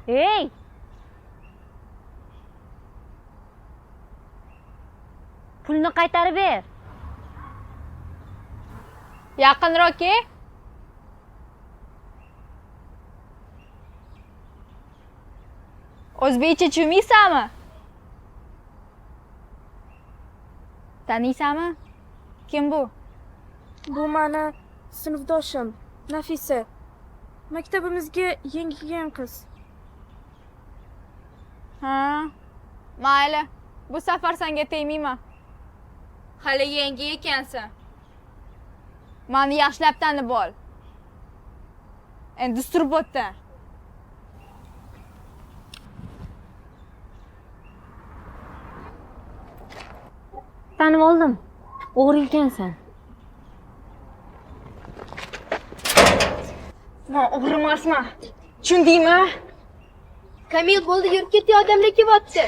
Ey! Pulni qaytarib ber. Yaqinroq kel. O'zbekcha tushunmaysanmi? Taniysanmi? Kim bu? Bu meni sinfdoshim, Nafisa. Maktabimizga yangi kelgan qiz. Ha. Mayli. Bu safar senga tegmayman. Hali yangi ekansan. Meni yaxshilab tanib ol. Endi Surbotda. Tanib oldim. O'g'ri ekansan. Men o'g'ri emasman. Tushundingmi? Kamil bo'ldi, yurib ket, odamlar kelyapti.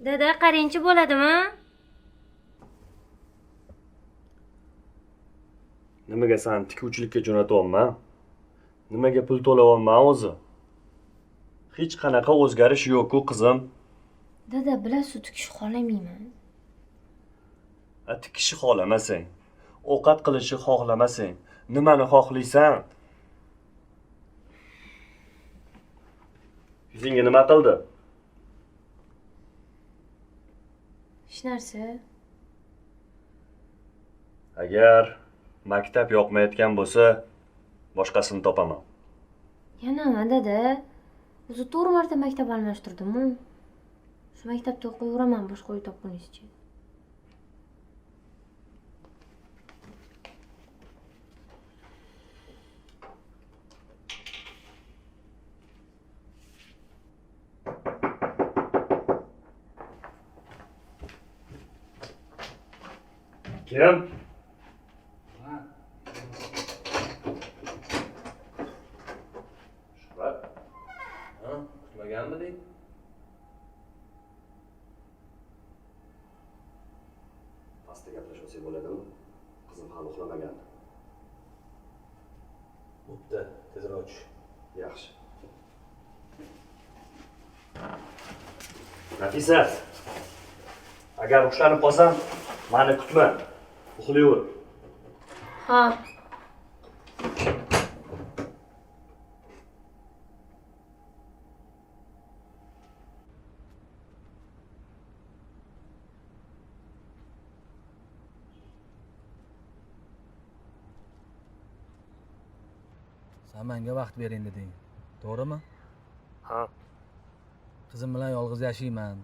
Dada, qarinchi bo'ladimi? Nimaga seni tikuvchilikka jo'natyapman? Nimaga pul to'layapman o'zi? Hech qanaqa o'zgarish yo'q-ku qizim. Dada, bilasiz, tikishni xohlamayman. Tikishni xohlamasang, ovqat qilishni xohlamasang, nimani xohlaysan? Yuzingga nima qildi? Hech narsa. Agar maktab yoqmayotgan bo'lsa, boshqasini topaman. Yanama dada. O'zi 4 marta maktab almashtirdim-ku. Shu maktabda o'qiyveraman, boshqa uy topgunizcha. Kim? Shuhrat. Ha, kutmaganmiding? Pastda gaplashsak bo'ladimi? Qizim hali uxlamagandi. Bo'pti, tezroq tush. Yaxshi. Nafisa. Agar uxlanib qolsam, meni kutma. Uxlayver. Ha. Sen menga vaqt bering deding. To'g'rimi? Ha. Qizim bilan yolg'iz yashayman.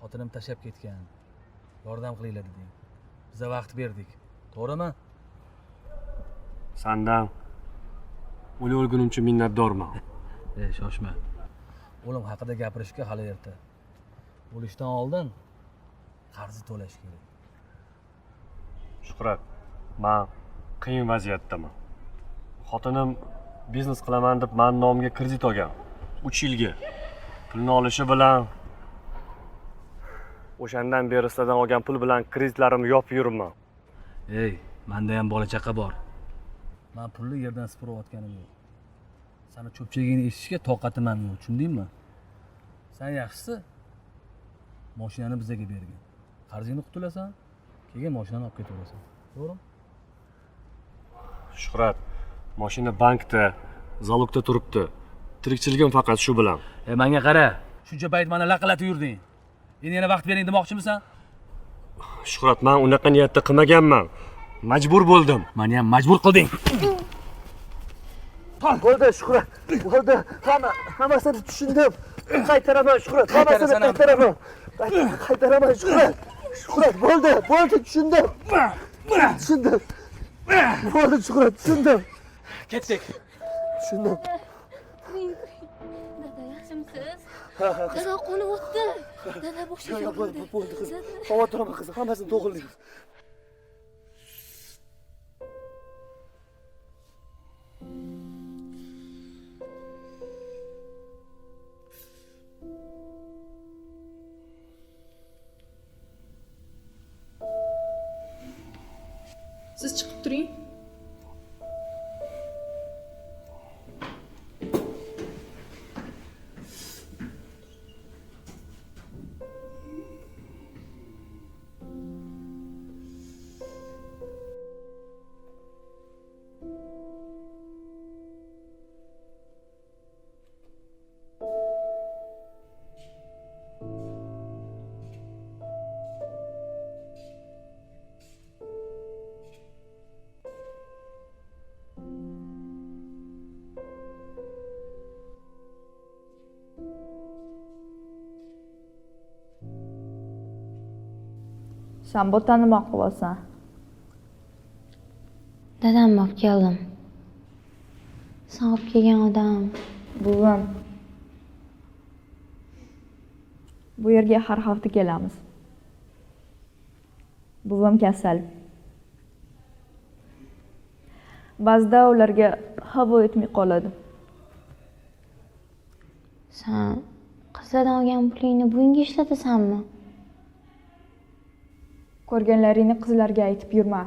Xotinim tashlab ketgan. Yordam qilinglar deding. Biza vaqt berdik. To'g'rimi? Sendan o'lgunimcha minnatdorman. Shoshma. O'lim haqida gapirishga hali erta. O'lishdan oldin qarzni to'lash kerak. Shuhrat, men qiyin vaziyatdaman. Xotinim biznes qilaman deb men nomimga kredit olgan. 3 yilga. Pulni olishi bilan o'shandan beri sizlardan olgan pul bilan kreditlarimni yopib yuribman. Menda ham bola chaqa bor. Men pulni yerdan supurayotganim yo'q. Seni cho'pchagingni eshitishga toqatim ham yo'q, tushundingmi? Sen yaxshisi mashinani bizga bergin. Qarzingni qutulasan, keyin mashinani olib ketaverasan. To'g'rimi? Shuhrat, mashina bankda, zalogda turibdi. Tirikchiligim faqat shu bilan. Menga qara. Shuncha payt meni laqillatib yurding. Endi yana vaqt bering demoqchimisan? Shuhrat, men unaqa niyatda qilmaganman. Majbur bo'ldim. Meni ham majbur qilding. Bo'ldi Shuhrat, bo'ldi. Hammasini tushundim. Qaytaraman Shuhrat, hammasini qaytaraman. Qaytaraman Shuhrat. Shuhrat, bo'ldi, tushundim. tushundim. Bo'ldi Shuhrat, tushundim. Ketdik. Tushundim. Dada yaxshimisiz? Ha, ha. Dada qo'li o'tdi. Dada boshi Yo'q, bo'ldi qizim. Xavotir olma qizim, hammasini to'g'rilaymiz. Siz chiqib turing. Sen botani nima qilyapsan? Dadamni olib keldim. Sen olib kelgan odam Buvim. Bu yerga har hafta kelamiz. Buvim kasal. Ba'zida ularga havo yetmay qoladi. sen qizlardan olgan pulingni buvingga ishlatasanmi? Ko'rganlaringni qizlarga aytib yurma.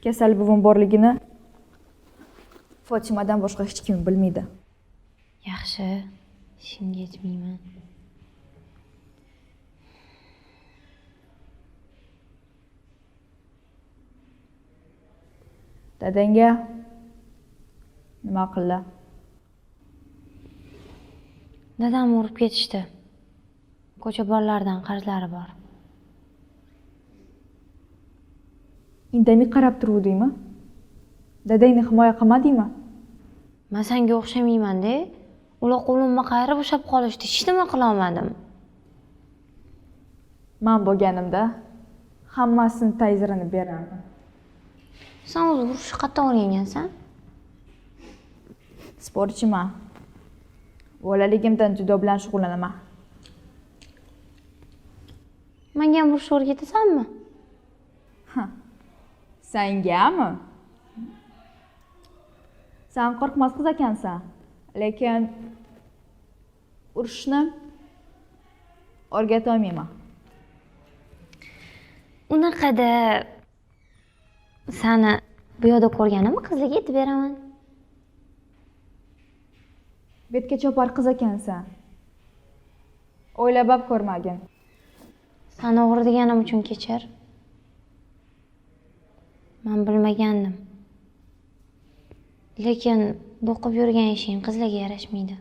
Kasal buvim borligini Fotimadan boshqa hech kim bilmaydi. Yaxshi, ishimga yetmayman. Dadangga nima qildi? Dadamni urib ketishdi. Ko'cha bolalaridan qarzlari bor. Indamay qarab turuvdingmi? Dadangni himoya qilmadingmi? Men senga o'xshamayman-da. Ular qo'limni qayirib ushlab qolishdi. Hech nima qila olmadim. Men bo'lganimda hammasini tayzirini berardim. Sen o'zi urushni qattiq o'rgangansan. Sportchiman. Bolaligimdan judo bilan shug'ullanaman. Menga ham urushni o'rgatasanmi? Sangami? Sen qo'rqmas qiz ekansan, lekin urushni o'rgata olmayman. Unaqada seni bu yoqda ko'rganimni qizlarga aytib beraman. Betga chopar qiz ekansan. O'ylab ko'rmagin. Seni o'g'ri deganim uchun kechir. Men bilmagandim. Lekin bo'qib yurgan ishing qizlarga yarashmaydi.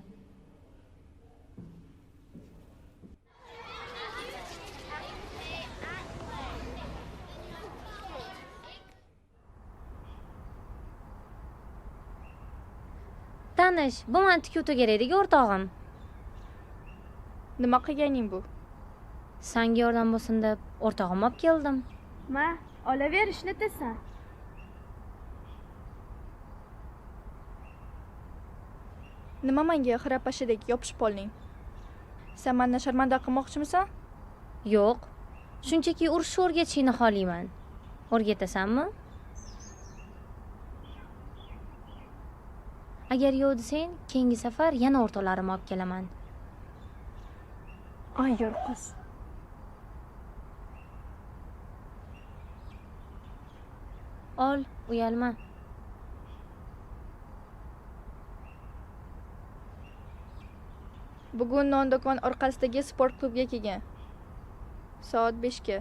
Tanish, bu men tikuv kerak o'rtog'im. Nima qilganing bu? Senga yordam bo'lsin deb o'rtog'im olib keldim. Ma, olaver, ishlatasan. Nima menga xirapashidek yopishib olding? Sen menni sharmanda qilmoqchimisan? Yo'q. Shunchaki urushni o'rgatishni xohlayman. O'rgatasanmi? Agar yo'q desang, keyingi safar yana o'rtoqlarimni olib kelaman. Ay, yur qiz. Ol, uyalma. Bugun non-do'kon orqasidagi sport klubga kelgan. Soat 5 ga.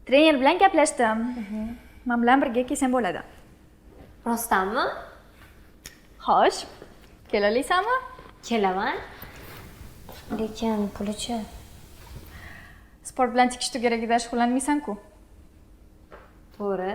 Trener bilan gaplashdim. Men bilan birga kelsam bo'ladi. Rostdanmi? Xo'sh, kela olasanmi? Kelaman. Lekin pulichi. Sport bilan tikish to'garagida shug'ullanmaysan-ku. To'g'ri.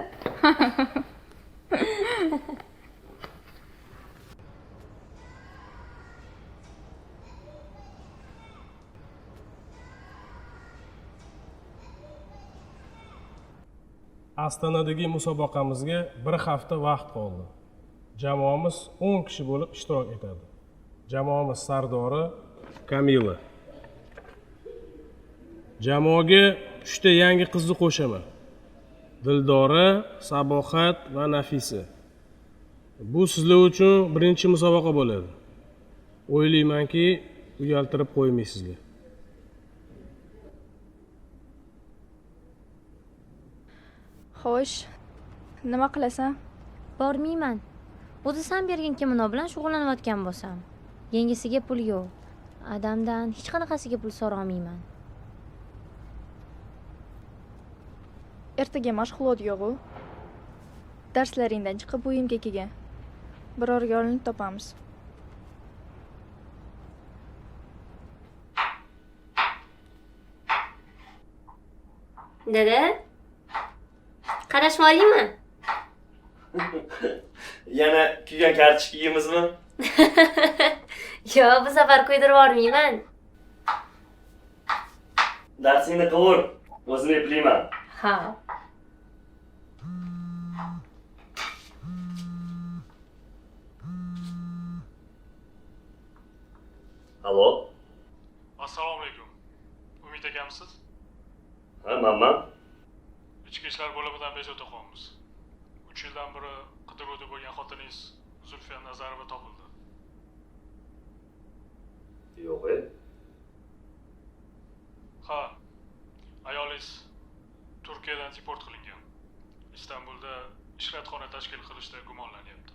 Ostonadagi musobaqamizga bir hafta vaqt qoldi. Jamoamiz 10 kishi bo'lib ishtirok etadi. Jamoamiz sardori Kamila. Jamoaga 3 ta yangi qizni qo'shaman. Dildora, Sabohat va Nafisa. Bu sizlar uchun birinchi musobaqa bo'ladi. O'ylaymanki, uyaltirib qo'ymaysizlar. Xo'sh, nima qilasan? Bormayman. O'zi sen bergan kimono bilan shug'ullanayotgan bo'lsam, yengisiga pul yo'q. Adamdan hech qanaqasiga pul so'ramayman. Ertaga mashg'ulot yo'q-ku. Darslaringdan chiqib uyimga kelgan. Biror yo'lini topamiz. Dada, qarashma olaymi? Yana kuygan kartochka yeymizmi? Yo'q, bu safar qo'ydirib yubormayman. Darsingni qilur, o'zim eplayman. Ha. Alo? Assalomu alaykum. Umid akamsiz? Ha, manman. Ichki ishlar bo'limidan bezovta qolamiz. 3 yildan beri qidiruvda bo'lgan xotiningiz Zulfiya Nazarova topildi. Yo'q. Ha, ayolingiz Turkiyadan deport qilingan. Istanbulda ishlatxona tashkil qilishda gumonlanyapti.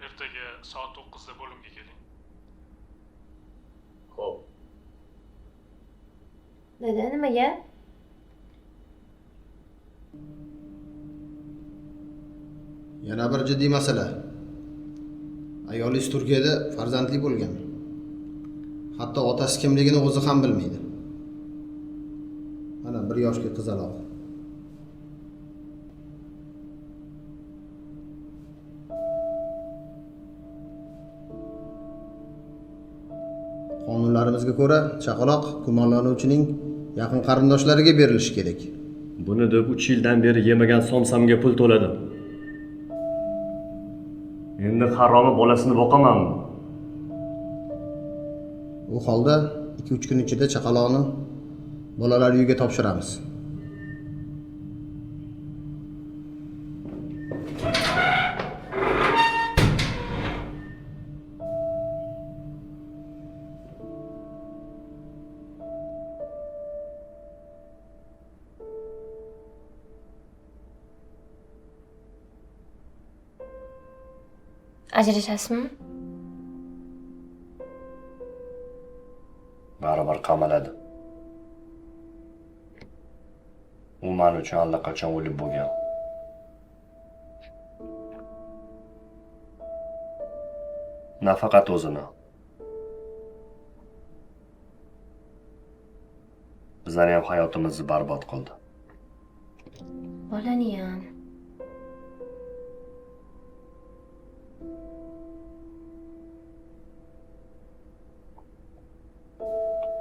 Ertaga soat 9 da bo'limga keling. Xo'p. Dada, nimaga? Yana bir jiddiy masala. Ayolingiz Turkiyada farzandli bo'lgan. Hatto otasi kimligini o'zi ham bilmaydi. Mana 1 yoshli qizaloq. Qonunlarimizga ko'ra, chaqaloq gumonlanuvchining yaqin qarindoshlariga berilishi kerak. Buni deb 3 yildan beri yemagan somsamga pul to'ladim. Endi haromi bolasini boqamanmi? U holda 2-3 kun ichida chaqaloqni bolalar uyiga topshiramiz. Ajrashasizmi? Baribir qamaladi. U men uchun allaqachon o'lib bo'lgan. Nafaqat o'zini. Bizlar ham hayotimizni barbod qildi. Bolani ham.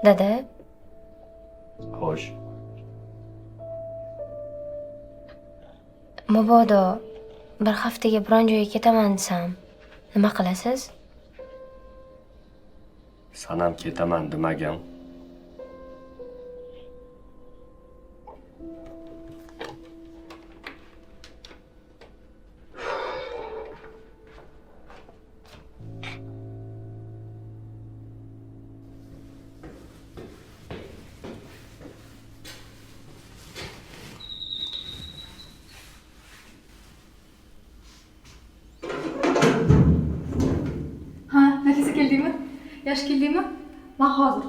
Dada, Xo'sh. mabodo bir haftaga biron joyga ketaman desam, nima qilasiz? Sanam ketaman demagan. Ha, Nafisa keldingmi? Yaxshi keldingmi? Men hozir.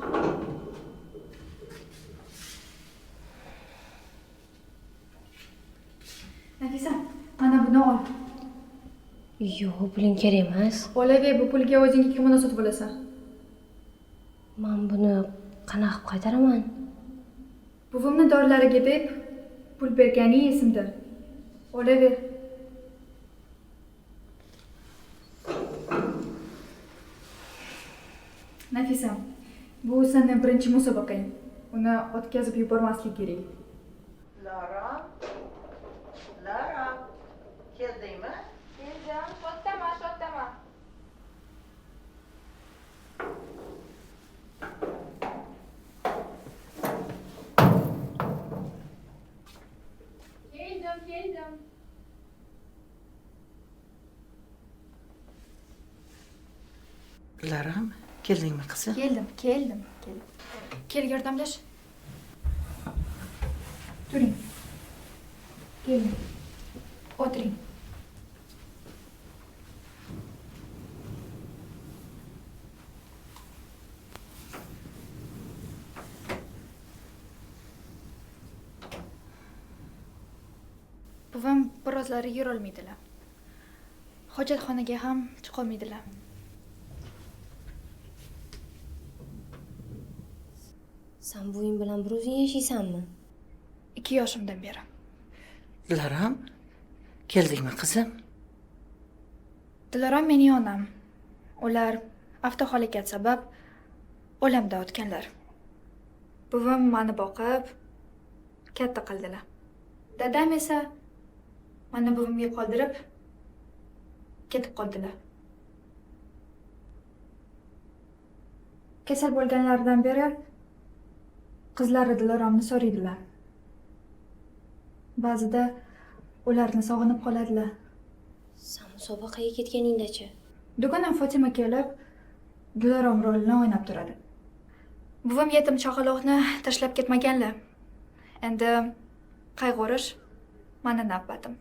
Yo'q, puling kerak emas. Bolaga bu pulga o'zingga kimono sotib olasan. Men buni qanaqa qilib qaytaraman? Buvimni dorlariga deb pul berganing esimda. Olaver. Nafisam, bu seni birinchi musobaqang. Uni o'tkazib yubormaslik kerak. Lara, Lara, keldingmi? Keldim, sotdaman. Keldim. Laram, keldingmi qizim? Keldim. Kel, yordamlash. Turing. Keling. O'tiring. Buvim birozlari yurolmaydilar. Hojatxonaga ham chiqolmaydilar. Sen buving bilan bir o'zing yashaysanmi? 2 yoshimdan beri. Laram, keldingmi qizim? Dilorom mening onam. Ular avtohalokat sabab olamdan o'tganlar. Buvim meni boqib, katta qildilar. Dadam esa meni buvimga qoldirib ketib qoldilar. Kasal bo'lganlaridan beri qizlari Diloromni so'raydilar. Ba'zida ularni sog'inib qoladilar. Sen musobaqaga ketganingdachi? Dugonam Fotima kelib, Dilorom rolini o'ynab turadi. Buvim yetim chaqaloqni tashlab ketmaganlar. Endi qayg'urish meni navbatim.